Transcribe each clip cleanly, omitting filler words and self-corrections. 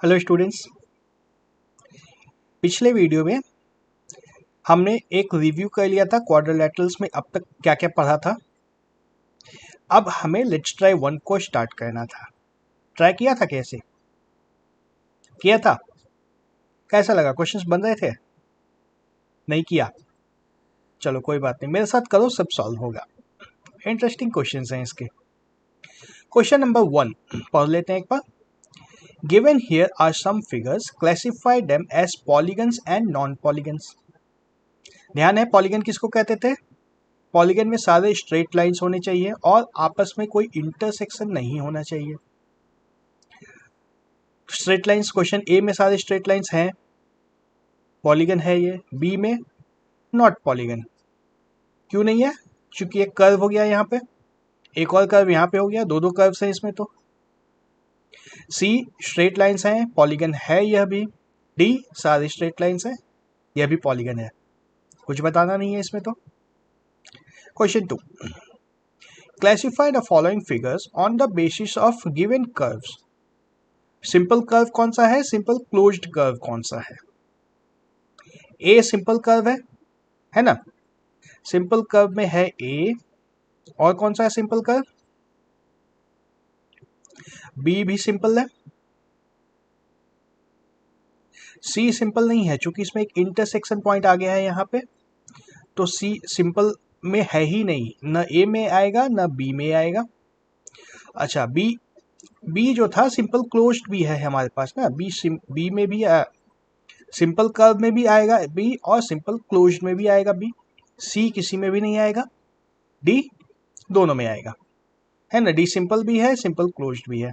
Hello students. पिछले video में हमने एक रिव्यू कर लिया था क्वाड्रिलेटरल्स में अब तक क्या क्या पढ़ा था। अब हमें लेट्स ट्राई वन को स्टार्ट करना था। ट्राई किया था? कैसे किया था? कैसा लगा? क्वेश्चंस बन रहे थे? नहीं किया? चलो कोई बात नहीं, मेरे साथ करो, सब सॉल्व होगा। इंटरेस्टिंग क्वेश्चंस हैं इसके। क्वेश्चन नंबर 1 पढ़ लेते हैं एक बार। Given here are some figures, classify them as polygons and non polygons. ध्यान है, पॉलीगन किसको कहते थे? पॉलीगन में सारे स्ट्रेट लाइंस होने चाहिए और आपस में कोई इंटरसेक्शन नहीं होना चाहिए। स्ट्रेट लाइंस, क्वेश्चन ए में सारे स्ट्रेट लाइंस हैं, पॉलीगन है ये। बी में नॉट पॉलीगन। क्यों नहीं है? क्योंकि एक कर्व हो गया यहाँ पे, एक और कर्व यहाँ पे हो गया, दो दो कर्व्स हैं इसमें। तो सी स्ट्रेट लाइंस हैं, पॉलीगन है यह भी। डी सारे स्ट्रेट लाइंस हैं, यह भी पॉलीगन है, कुछ बताना नहीं है इसमें। तो question 2, classify the following figures on the basis of given curves. Simple curve कौन सा है, सिंपल क्लोज्ड कर्व कौन सा है? ए सिंपल कर्व है ना? सिंपल कर्व में है ए, और कौन सा है सिंपल कर्व? बी भी सिंपल है। सी सिंपल नहीं है, चूंकि इसमें एक इंटरसेक्शन पॉइंट आ गया है यहाँ पे, तो सी सिंपल में है ही नहीं, न ए में आएगा न बी में आएगा। अच्छा, बी बी जो था सिंपल क्लोज्ड भी है हमारे पास ना, बी में भी सिंपल कर्व में भी आएगा बी, और सिंपल क्लोज्ड में भी आएगा बी। सी किसी में भी नहीं आएगा, डी दोनों में आएगा, है ना? डी सिंपल भी है, सिंपल क्लोज्ड भी है।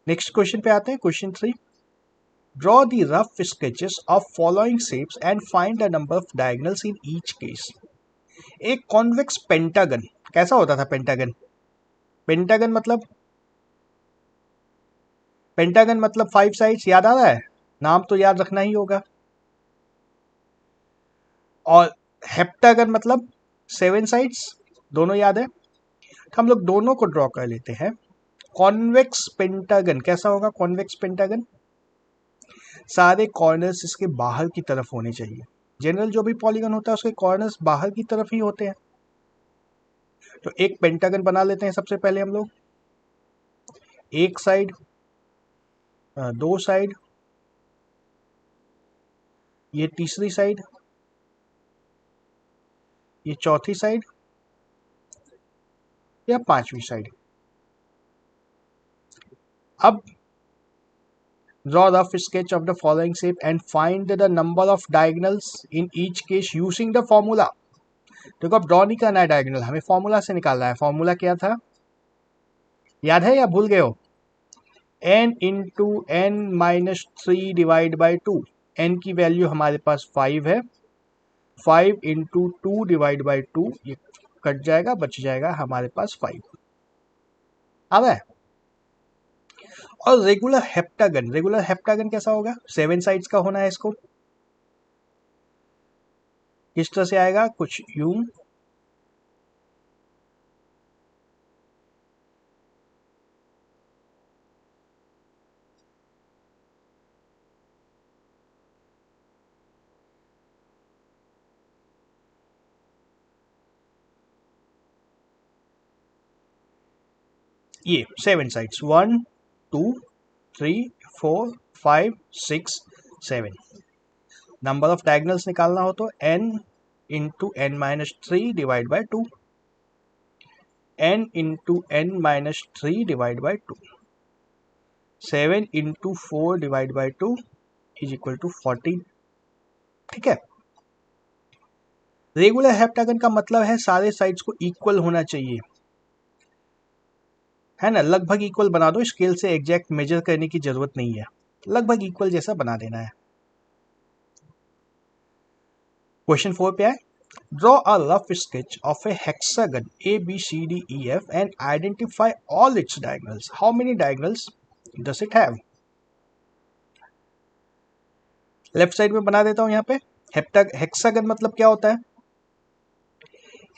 नेक्स्ट क्वेश्चन पे आते हैं, question 3। Draw the rough sketches of following shapes and find the number of diagonals in each case. एक कॉन्वेक्स पेंटागन कैसा होता था? पेंटागन मतलब, पेंटागन मतलब 5 साइड्स, याद आ रहा है? नाम तो याद रखना ही होगा। और हेप्टागन मतलब 7 साइड्स, दोनों याद है। तो हम लोग दोनों को ड्रॉ कर लेते हैं। कॉन्वेक्स पेंटागन कैसा होगा? कॉन्वेक्स पेंटागन सारे कॉर्नर्स इसके बाहर की तरफ होने चाहिए। जनरल जो भी पॉलीगन होता है उसके कॉर्नर्स बाहर की तरफ ही होते हैं। तो एक पेंटागन बना लेते हैं सबसे पहले हम लोग। एक साइड, दो साइड, ये तीसरी साइड, ये चौथी साइड, या पांचवी साइड। अब draw the rough sketch of the following shape and find the number of diagonals in each case using the formula। देखो अब ड्रॉ नहीं करना है डायगोनल, हमें फॉर्मूला से निकालना है। फॉर्मूला क्या था, याद है या भूल गए हो? n into n minus 3 divide by 2। n की वैल्यू हमारे पास 5 है, 5 इंटू 2 डिवाइड बाई 2, ये कट जाएगा, बच जाएगा हमारे पास 5। आ रहा है? और रेगुलर हेप्टागन कैसा होगा? 7 साइड्स का होना है इसको। किस तरह से आएगा? कुछ यूं, ये 7 साइड्स, 1 2 3 4 5 6 7। नंबर ऑफ डायगोनल्स निकालना हो तो n into n minus 3 divide by 2, n into n minus 3 divide by 2, 7 into 4 divide by 2 is equal to 14। ठीक है। रेगुलर हेप्टागन का मतलब है सारे साइड्स को इक्वल होना चाहिए, है ना? लगभग इक्वल बना दो, स्केल से एग्जैक्ट मेजर करने की जरूरत नहीं है, लगभग इक्वल जैसा बना देना है। क्वेश्चन 4 पे आए। Draw a rough sketch of A hexagon ABCDEF and identify all it's diagonals. How many diagonals does it have? Left side में बना देता हूं यहाँ पे। हेक्सागन मतलब क्या होता है?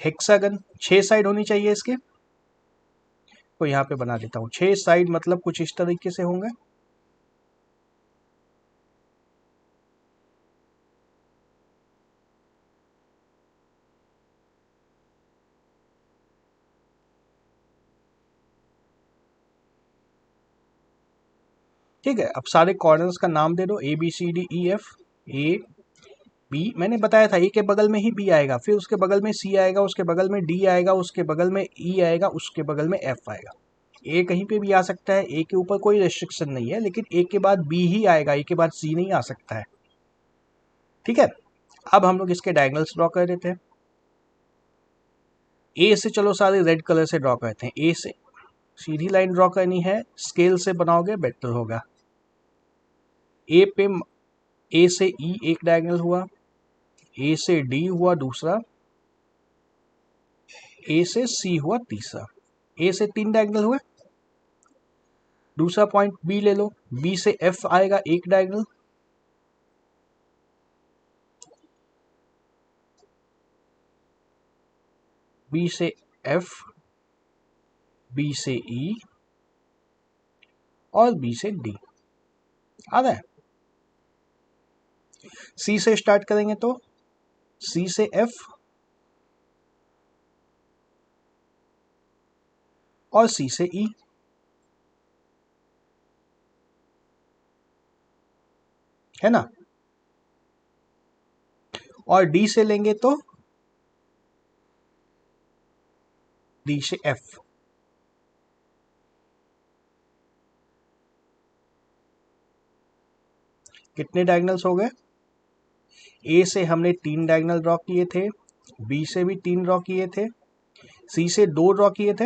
हेक्सागन 6 साइड होनी चाहिए इसके, तो यहाँ पे बना देता हूँ 6 साइड, मतलब कुछ इस तरीके से होंगे। ठीक है, अब सारे कॉर्नर्स का नाम दे दो, A B C D E F. A B, मैंने बताया था ए के बगल में ही बी आएगा, फिर उसके बगल में सी आएगा, उसके बगल में डी आएगा, उसके बगल में ई आएगा, उसके बगल में एफ आएगा। ए कहीं पे भी आ सकता है, ए के ऊपर कोई रेस्ट्रिक्शन नहीं है, लेकिन ए के बाद बी ही आएगा, ए के बाद सी नहीं आ सकता है। ठीक है, अब हम लोग इसके डायगोनल्स ड्रॉ कर देते हैं। ए से चलो सारे रेड कलर से ड्रॉ करते हैं। ए से सीधी लाइन ड्रॉ करनी है, स्केल से बनाओगे बेटर होगा। ए पे, ए से ई एक डायगोनल हुआ, ए से डी हुआ दूसरा, ए से सी हुआ तीसरा। ए से 3 डायगोनल हुए। दूसरा पॉइंट बी ले लो, बी से एफ आएगा एक डायगोनल, बी से एफ, बी से ई और बी से डी। आ रहा है। सी से स्टार्ट करेंगे तो सी से एफ और सी से ई, है ना। और डी से लेंगे तो डी से एफ। कितने डायगोनल्स हो गए? ए से हमने 3 डायगोनल ड्रॉ किए थे, बी से भी 3 ड्रॉ किए थे, सी से 2 ड्रॉ किए थे,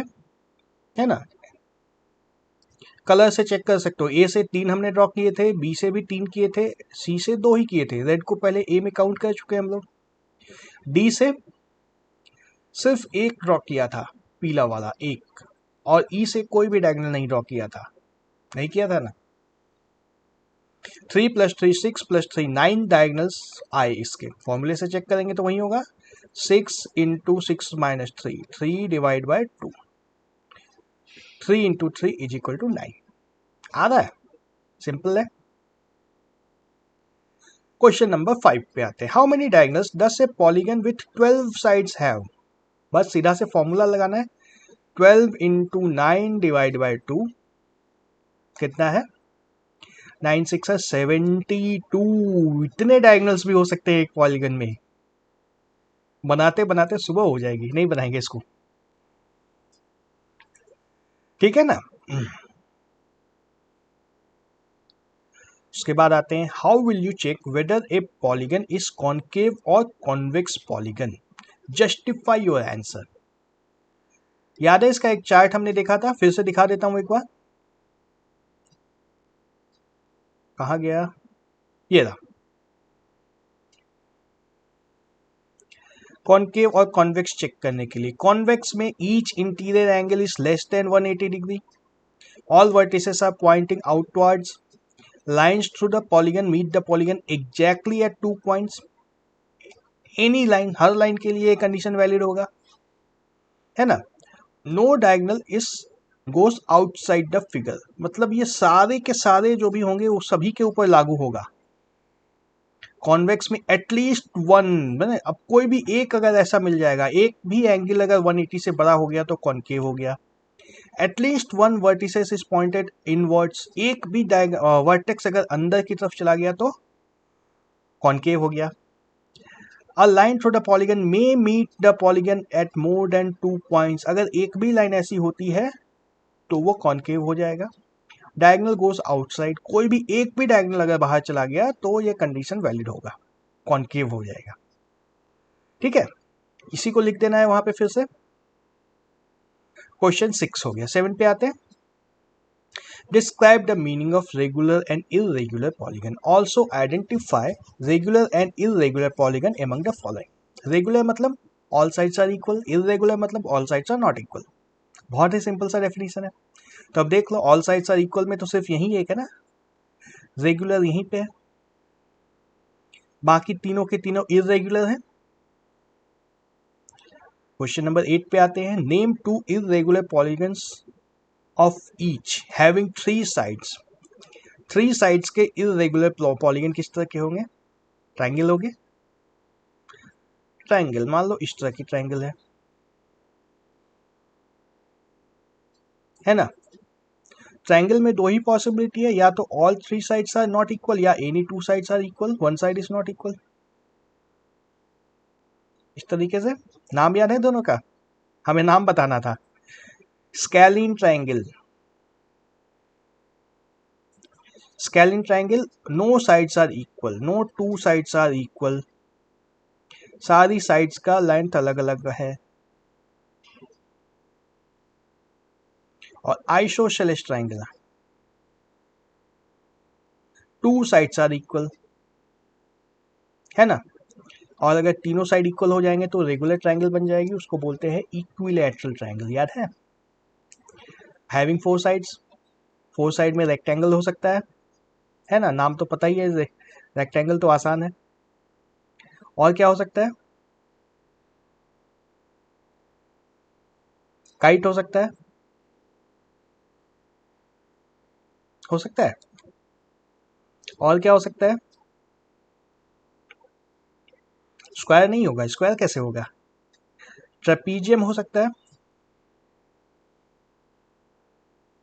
है ना। कलर से चेक कर सकते हो, ए से 3 हमने ड्रॉ किए थे, बी से भी 3 किए थे, सी से 2 ही किए थे। रेड को पहले ए में काउंट कर चुके हैं हम लोग। डी से सिर्फ एक ड्रॉ किया था, पीला वाला एक, और ई से कोई भी डायगोनल नहीं ड्रॉ किया था, नहीं किया था ना। 3 + 3 6 + 3 9 डायगोनल्स आए। इसके फॉर्मूले से चेक करेंगे तो वही होगा, 6 × 6 - 3, 3 डिवाइड बाय 2, 3 × 3 = 9। आ रहा है, सिंपल है। क्वेश्चन नंबर 5 पे आते हैं। How many diagonals does a polygon with 12 sides have? बस सीधा से फॉर्मूला लगाना है, 12 × 9 डिवाइड बाय 2 कितना है? 9 × 6 = 72। इतने डायगोनल्स भी हो सकते हैं एक पॉलीगन में। बनाते बनाते सुबह हो जाएगी, नहीं बनाएंगे इसको, ठीक है ना। उसके बाद आते हैं, how will you check whether a polygon is concave और convex polygon? Justify your answer. याद है इसका एक चार्ट हमने देखा था, फिर से दिखा देता हूं एक बार। कहा गया? ये रहा। कॉनकेव और कॉन्वेक्स चेक करने के लिए, कॉन्वेक्स में each interior angle is less than 180 degree, all vertices are pointing outwards, lines through the polygon meet the polygon exactly at 2 points. Any line, हर लाइन के लिए कंडीशन वैलिड होगा, है ना। No diagonal is goes outside the figure, मतलब ये सारे के सारे जो भी होंगे वो सभी के ऊपर लागू होगा। कॉन्वेक्स में एटलीस्ट वन, मैंने अब कोई भी एक अगर ऐसा मिल जाएगा, एक भी एंगल अगर 180 से बड़ा हो गया तो कॉन्केव हो गया। At least one vertices is pointed inwards, एक भी वर्टेक्स अगर अंदर की तरफ चला गया तो कॉन्केव हो गया। A line through the polygon may meet the polygon at more than 2 points, अगर एक भी लाइन ऐसी होती है तो वो कॉन्केव हो जाएगा। डायगोनल गोस आउटसाइड, कोई भी एक भी डायगोनल अगर बाहर चला गया तो ये कंडीशन वैलिड होगा, कॉन्केव हो जाएगा। ठीक है, इसी को लिख देना है वहां पे फिर से। क्वेश्चन 6 हो गया। 7 पे आते हैं। Describe the meaning of regular and irregular polygon, also identify regular and irregular polygon among the following. Regular मतलब all sides are equal, irregular मतलब all sides are not equal. बहुत ही सिंपल सा डेफिनेशन है। तो अब देख लो, ऑल साइड्स आर इक्वल में तो सिर्फ यही एक है ना, रेगुलर यहीं पे है, बाकी तीनों के तीनों इरेगुलर हैं। क्वेश्चन नंबर 8 पे आते हैं। Name 2 irregular polygons of each having three sides, three sides के इरेगुलर पॉलीगन किस तरह के होंगे? ट्रायंगल होंगे। ट्रायंगल मान लो इस तरह की ट्रायंगल है ना। ट्रायंगल में दो ही पॉसिबिलिटी है, या तो all three sides are not equal या any two sides are equal, one side is not equal. इस तरीके से नाम याद है दोनों का, हमें नाम बताना था। Scalene triangle, scalene triangle no sides are equal, no two sides are equal, सारी साइड्स का लेंथ अलग अलग है। और isosceles triangle, two sides are equal, है ना। और अगर तीनों साइड इक्वल हो जाएंगे तो रेगुलर ट्रायंगल बन जाएगी, उसको बोलते हैं इक्विलैटरल ट्रायंगल, याद having four sides, four side में रेक्टेंगल हो सकता है ना, नाम तो पता ही है, रेक्टेंगल तो आसान है। और क्या हो सकता है? काइट हो सकता है, हो सकता है। और क्या हो सकता है? स्क्वायर नहीं होगा, स्क्वायर कैसे होगा? ट्रेपीजियम हो सकता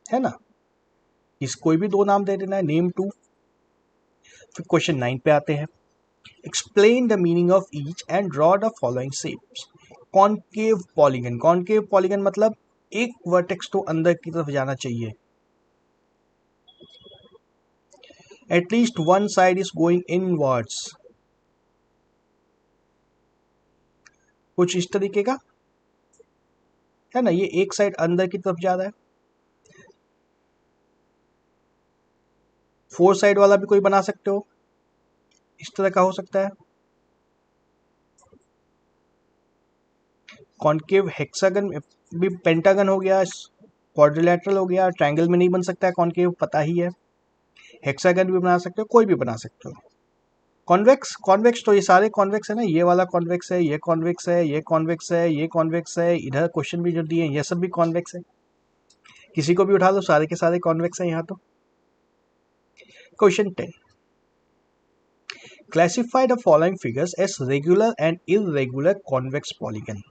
है ना। इस कोई भी दो नाम दे देना है, नेम टू। फिर क्वेश्चन 9 पे आते हैं। Explain the meaning of each and draw the following shapes. Concave polygon, concave polygon मतलब एक वर्टेक्स तो अंदर की तरफ जाना चाहिए, at least one side is going inwards, कुछ इस तरीके का है ना। ये एक साइड अंदर की तरफ जा रहा है। फोर साइड वाला भी कोई बना सकते हो, इस तरह का हो सकता है। कॉनकेव हेक्सागन भी, पेंटागन हो गया, क्वाड्रिलेटरल हो गया, ट्रायंगल में नहीं बन सकता है कॉनकेव, पता ही है। हेक्सागन भी बना सकते हो, कोई भी बना सकते हो। कॉन्वेक्स, कॉन्वेक्स तो ये सारे कॉन्वेक्स है ना, ये वाला कॉन्वेक्स है, ये कॉन्वेक्स है, ये कॉन्वेक्स है, ये कॉन्वेक्स है, इधर क्वेश्चन भी जो दिए हैं ये सब भी कॉन्वेक्स है। किसी को भी उठा लो, सारे के सारे कॉन्वेक्स है यहाँ तो। Question 10, classify the following figures as regular and irregular convex polygon.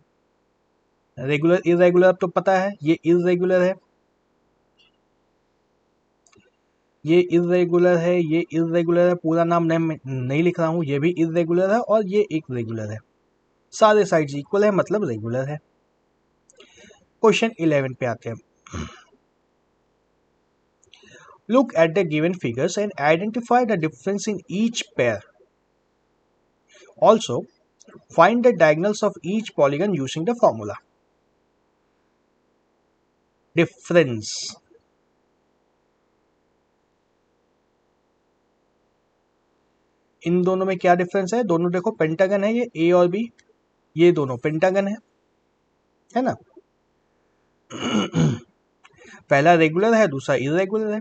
Regular irregular तो पता है, ये इररेगुलर है, ये इररेगुलर है, ये इररेगुलर है, पूरा नाम नहीं लिख रहा हूं, ये भी इररेगुलर है और ये एक रेगुलर है, सारे साइड्स इक्वल है मतलब रेगुलर है। क्वेश्चन 11 पे आते हैं। Look at the given figures and identify the difference in each pair. Also, find the diagonals of each polygon using the formula. Difference. इन दोनों में क्या डिफरेंस है? दोनों देखो पेंटागन है, ये ए और बी, ये दोनों पेंटागन है ना। पहला रेगुलर है, दूसरा इरेगुलर है,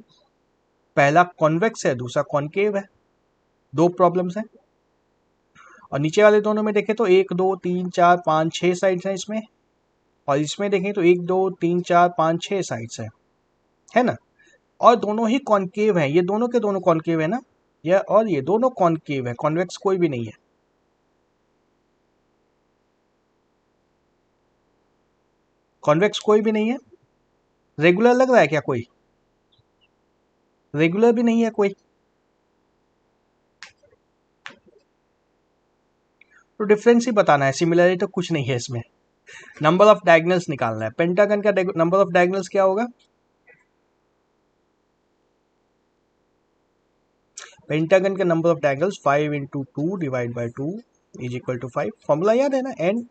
पहला कॉन्वेक्स है, दूसरा कॉनकेव है, दो प्रॉब्लम्स हैं। और नीचे वाले दोनों में देखें तो 1 2 3 4 5 6 साइड्स हैं इसमें, और इसमें देखें तो 1 2 3 4 5 6 साइड्स हैं, है ना। और दोनों ही कॉनकेव हैं, ये दोनों के दोनों कॉनकेव है ना, ये और ये दोनों कॉनकेव है, कॉन्वेक्स कोई भी नहीं है। कॉन्वेक्स कोई भी नहीं है। रेगुलर लग रहा है क्या कोई? रेगुलर भी नहीं है कोई, तो डिफरेंस ही बताना है, सिमिलरिटी तो कुछ नहीं है इसमें। नंबर ऑफ डायगोनल्स निकालना है। पेंटागन का नंबर ऑफ डायगोनल्स क्या होगा? पेंटागन का number of diagonals 5 into 2 divide by 2 is equal to 5। Formula याद है ना, n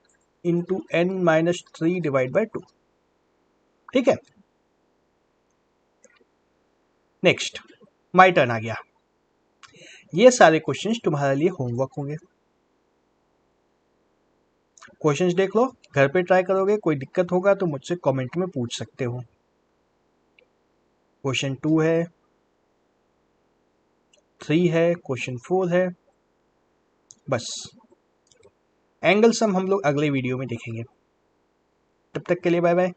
into n minus 3 divide by 2। ठीक है, नेक्स्ट माई टर्न आ गया। ये सारे क्वेश्चंस तुम्हारे लिए होमवर्क होंगे। क्वेश्चंस देख लो, घर पे ट्राई करोगे, कोई दिक्कत होगा तो मुझसे कमेंट में पूछ सकते हो। क्वेश्चन 2 है, 3 है, क्वेश्चन 4 है, बस। एंगल सम हम लोग अगले वीडियो में देखेंगे। तब तक के लिए बाय बाय।